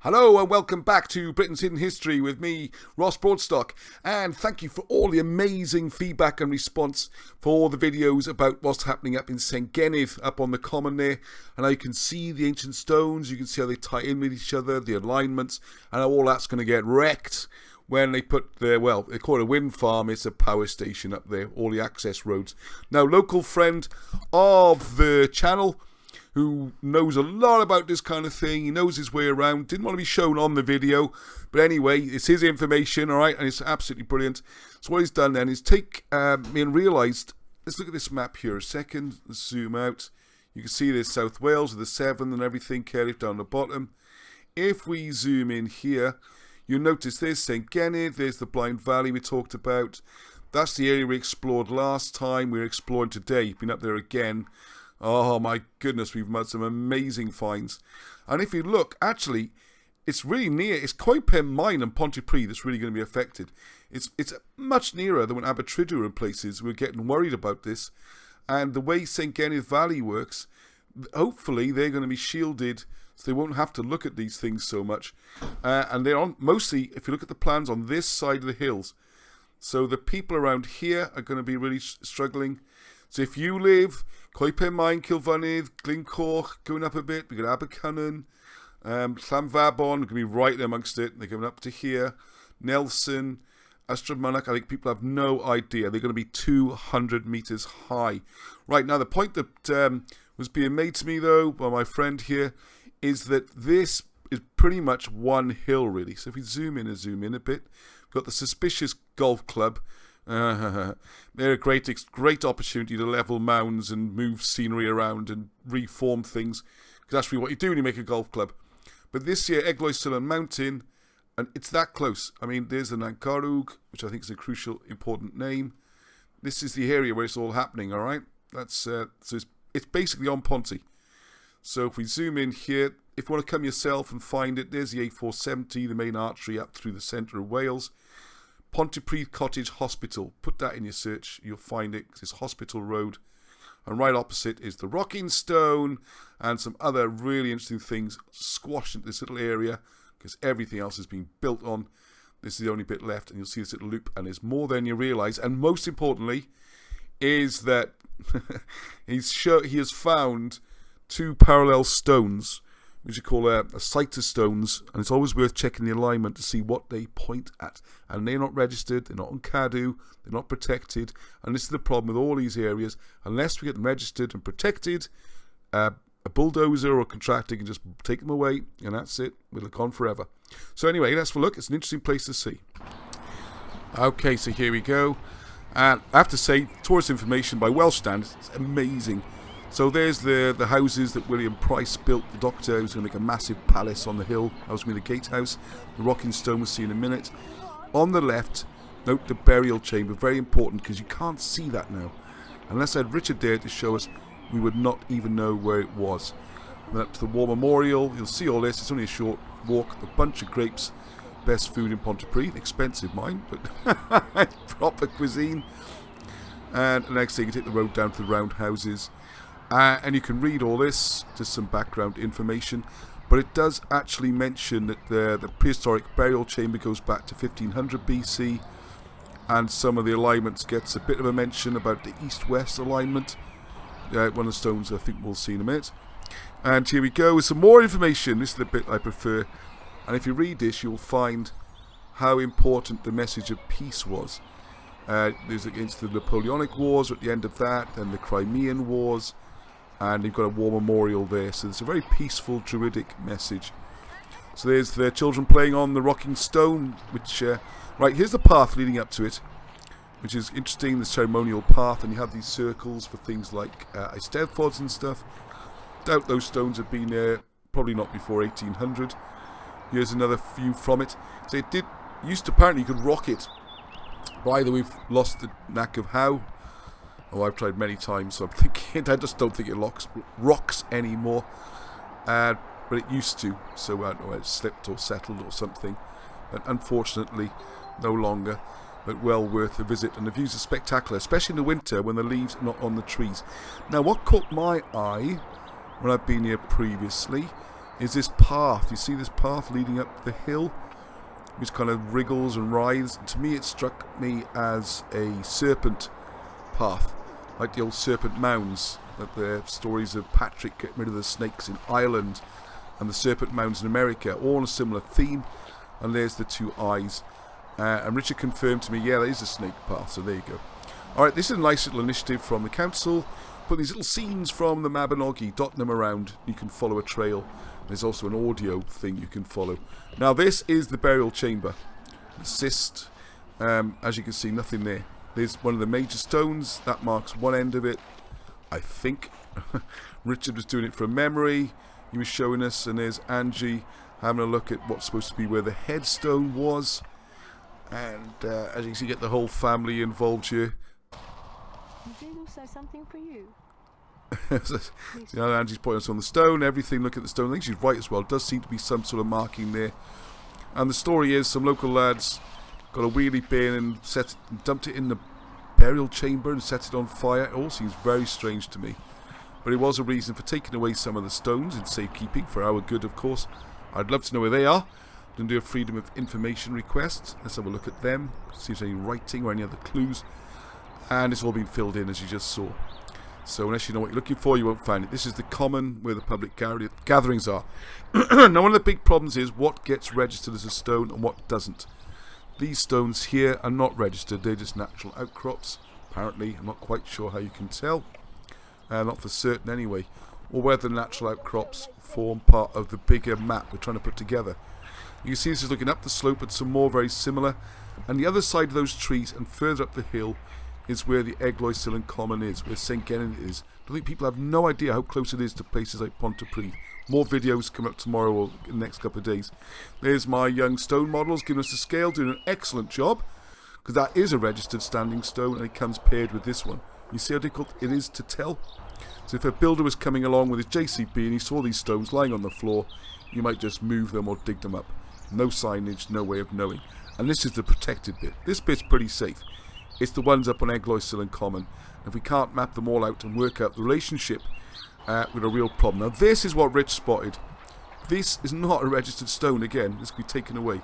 Hello and welcome back to Britain's Hidden History with me, Ross Broadstock, and thank you for all the amazing feedback and response for all the videos about what's happening up in Senghenydd, up on the common there, and how you can see the ancient stones, you can see how they tie in with each other, the alignments, and how all that's going to get wrecked when they put their, well, they call it a wind farm, it's a power station up there, all the access roads. Now, local friend of the channel, who knows a lot about this kind of thing, he knows his way around, didn't want to be shown on the video, but anyway, it's his information, alright, and it's absolutely brilliant. So what he's done then is take, and realised, let's look at this map here a second, let's zoom out, you can see there's South Wales with the Severn and everything, Caerphilly down the bottom. If we zoom in here, you'll notice there's Senghenydd, there's the Blind Valley we talked about, that's the area we explored last time, we're exploring today, been up there again. Oh my goodness, we've had some amazing finds. And if you look, actually, it's really near. It's Caerphilly Mine and Pontypridd that's really going to be affected. It's much nearer than when Abertridwr and places. We're getting worried about this. And the way Senghenydd Valley works, hopefully they're going to be shielded so they won't have to look at these things so much. And they're on, mostly, if you look at the plans, on this side of the hills. So the people around here are going to be really struggling. So if you live Caerphilly Mine, Caerphilly, Glencorch, going up a bit, we got Abercynon, Llanfabon, going to be right there amongst it. They're going up to here. Nelson, Abertridwr, I think people have no idea. They're going to be 200 metres high. Right, now the point that was being made to me though by my friend here is that this is pretty much one hill really. So if we zoom in a bit, we've got the Suspicious Golf Club. They're a great opportunity to level mounds and move scenery around and reform things, because that's really what you do when you make a golf club. But this year, Eglwys Mountain, and it's that close. I mean, there's the Nancarwg, which I think is a crucial, important name. This is the area where it's all happening, all right? That's so it's basically on Ponty. So if we zoom in here, if you want to come yourself and find it, there's the A470, the main artery up through the centre of Wales. Pontypridd Cottage Hospital, put that in your search, you'll find it, it's Hospital Road, and right opposite is the Rocking Stone and some other really interesting things squashed into this little area because everything else has been built on. This is the only bit left, and you'll see this little loop, and there's more than you realise. And most importantly is that he has found two parallel stones, which you call a site of stones, and it's always worth checking the alignment to see what they point at. And they're not registered, they're not on CADW, they're not protected, and this is the problem with all these areas. Unless we get them registered and protected, a bulldozer or a contractor can just take them away, and that's it, we'll look on forever. So anyway, let's have a look. It's an interesting place to see. Okay, so here we go. And I have to say, tourist information by Welsh standards, it's amazing. So there's the houses that William Price built, the doctor, who's going to make a massive palace on the hill. That was going to be the gatehouse. The Rocking Stone we'll see in a minute. On the left, note the burial chamber, very important because you can't see that now. Unless I had Richard there to show us, we would not even know where it was. And up to the War Memorial, you'll see all this. It's only a short walk, a bunch of grapes, best food in Pontypridd, expensive mind, but proper cuisine. And the next thing, you take the road down to the roundhouses. And you can read all this, just some background information, but it does actually mention that the prehistoric burial chamber goes back to 1500 BC, and some of the alignments gets a bit of a mention about the east-west alignment. One of the stones I think we'll see in a minute. And here we go with some more information. This is the bit I prefer, and if you read this you'll find how important the message of peace was. There's against the Napoleonic Wars at the end of that, and the Crimean Wars. And you've got a war memorial there, so it's a very peaceful druidic message. So there's the children playing on the Rocking Stone, which right, here's the path leading up to it, which is interesting, the ceremonial path, and you have these circles for things like Eisteddfods and stuff. Doubt those stones have been there, probably not before 1800. Here's another view from it. So it used to, apparently you could rock it, but either we've lost the knack of how. Oh, I've tried many times, so I'm thinking, I just don't think it rocks anymore. But it used to, so I don't know, it slipped or settled or something. But unfortunately, no longer. But well worth a visit, and the views are spectacular, especially in the winter when the leaves are not on the trees. Now, what caught my eye when I've been here previously is this path. You see this path leading up the hill, which kind of wriggles and writhes. To me, it struck me as a serpent path, like the old serpent mounds, like the stories of Patrick getting rid of the snakes in Ireland and the serpent mounds in America, all a similar theme. And there's the two eyes. And Richard confirmed to me, yeah, that is a snake path, so there you go. Alright, this is a nice little initiative from the council. Put these little scenes from the Mabinogi, dotting them around. You can follow a trail. There's also an audio thing you can follow. Now this is the burial chamber. The cyst, as you can see, nothing there. There's one of the major stones. That marks one end of it, I think. Richard was doing it from memory. He was showing us, and there's Angie having a look at what's supposed to be where the headstone was. And as you can see, get the whole family involved here. Is there also something for you? You know, Angie's pointing us on the stone. Everything, look at the stone. I think she's right as well. It does seem to be some sort of marking there. And the story is some local lads got a wheelie bin and dumped it in the burial chamber and set it on fire. It all seems very strange to me. But it was a reason for taking away some of the stones in safekeeping, for our good, of course. I'd love to know where they are. I'm going to do a freedom of information request. Let's have a look at them, see if there's any writing or any other clues. And it's all been filled in, as you just saw. So unless you know what you're looking for, you won't find it. This is the common where the public gatherings are. Now, one of the big problems is what gets registered as a stone and what doesn't. These stones here are not registered. They're just natural outcrops. Apparently, I'm not quite sure how you can tell. Not for certain anyway. Or whether natural outcrops form part of the bigger map we're trying to put together. You can see this is looking up the slope at some more very similar. And the other side of those trees and further up the hill is where the Eglwys Common is, where Senghenydd is. I think people have no idea how close it is to places like Pontypridd. More videos come up tomorrow or in the next couple of days. There's my young stone models giving us the scale, doing an excellent job, because that is a registered standing stone and it comes paired with this one. You see how difficult it is to tell? So if a builder was coming along with his JCB and he saw these stones lying on the floor, you might just move them or dig them up. No signage, no way of knowing. And this is the protected bit. This bit's pretty safe. It's the ones up on Eglwys Common. If we can't map them all out and work out the relationship, with a real problem. Now this is what Rich spotted. This is not a registered stone again. This could be taken away.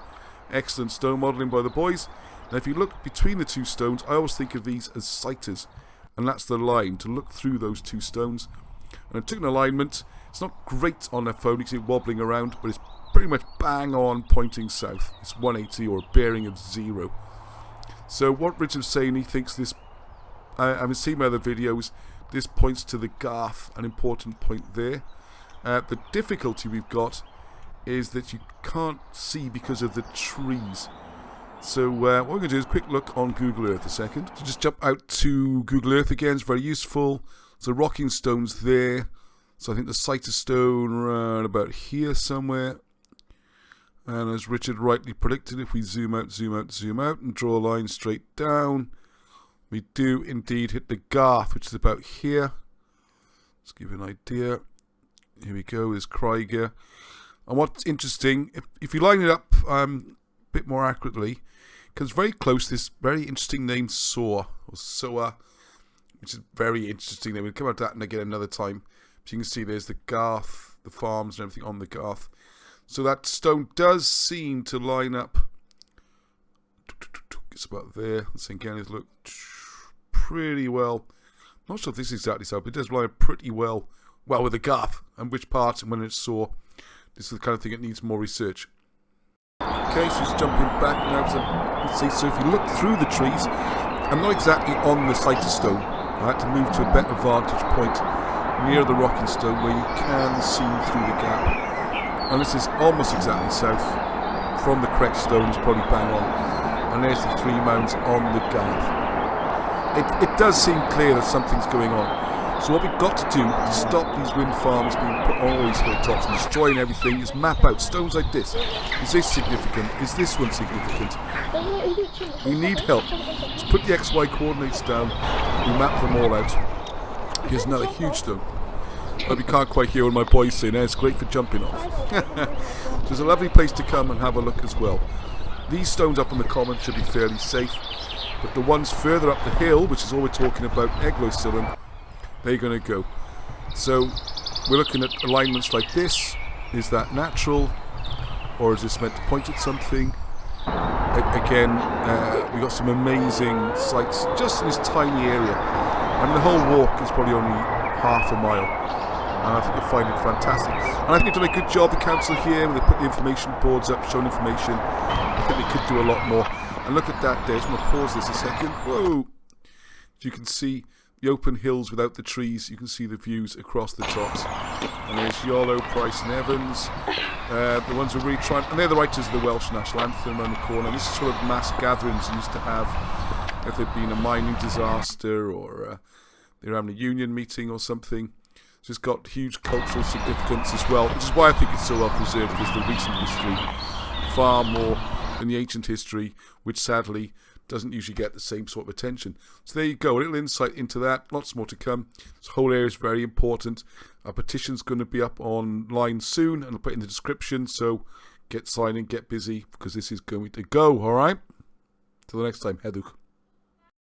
Excellent stone modelling by the boys. Now if you look between the two stones, I always think of these as sighters. And that's the line, to look through those two stones. And I took an alignment. It's not great on their phone, you can see it wobbling around, but it's pretty much bang on pointing south. It's 180 or a bearing of 0. So what Richard's saying, he thinks this, I've seen my other videos, this points to the Garth, an important point there. The difficulty we've got is that you can't see because of the trees. So what we're going to do is a quick look on Google Earth a second. So just jump out to Google Earth again, it's very useful. So rocking stones there. So I think the site of stone around about here somewhere. And as Richard rightly predicted, if we zoom out, zoom out, zoom out and draw a line straight down, we do indeed hit the Garth, which is about here. Let's give you an idea. Here we go, there's Craiger. And what's interesting, if you line it up a bit more accurately, it comes very close to this very interesting name Soa, or Soa, which is very interesting name. We'll come out to that again another time. So you can see there's the Garth, the farms and everything on the Garth. So that stone does seem to line up. It's about there. The Senghenydd look pretty well. Not sure if this is exactly so, but it does line up pretty well with the Garth and which part and when it's saw. This is the kind of thing that needs more research. Okay, so just jumping back now. Let's see. So if you look through the trees, I'm not exactly on the site of stone. I had to move to a better vantage point near the rocking stone where you can see through the gap. And this is almost exactly south from the correct stones, probably bang on. And there's the 3 mounds on the Garth. It does seem clear that something's going on. So what we've got to do to stop these wind farms being put on all these hilltops and destroying everything is map out stones like this. Is this significant? Is this one significant? We need help. Let's put the XY coordinates down. We map them all out. Here's another huge stone. Hope you can't quite hear what my boys say now. It's great for jumping off. So it's a lovely place to come and have a look as well. These stones up on the common should be fairly safe, but the ones further up the hill, which is all we're talking about, Eglwys, they're going to go. So we're looking at alignments like this, Is that natural, or is this meant to point at something? Again, we got some amazing sights just in this tiny area. I mean, the whole walk is probably only half a mile, and I think you'll find it fantastic. And I think they've done a good job, the council here, when they put the information boards up showing information. I think they could do a lot more. And look at that there. I'm going to pause this a second. Whoa! As you can see the open hills without the trees. You can see the views across the tops. And there's Iolo, Price and Evans. The ones who are really trying... And they're the writers of the Welsh national anthem around the corner. This is sort of mass gatherings used to have if there'd been a mining disaster or they're having a union meeting or something. So it's got huge cultural significance as well, which is why I think it's so well preserved, because the recent history far more than the ancient history, which sadly doesn't usually get the same sort of attention. So there you go, a little insight into that. Lots more to come. This whole area is very important. Our petition's going to be up online soon, and I'll put it in the description, so get signing, get busy, because this is going to go, alright? Till the next time, Hedwg.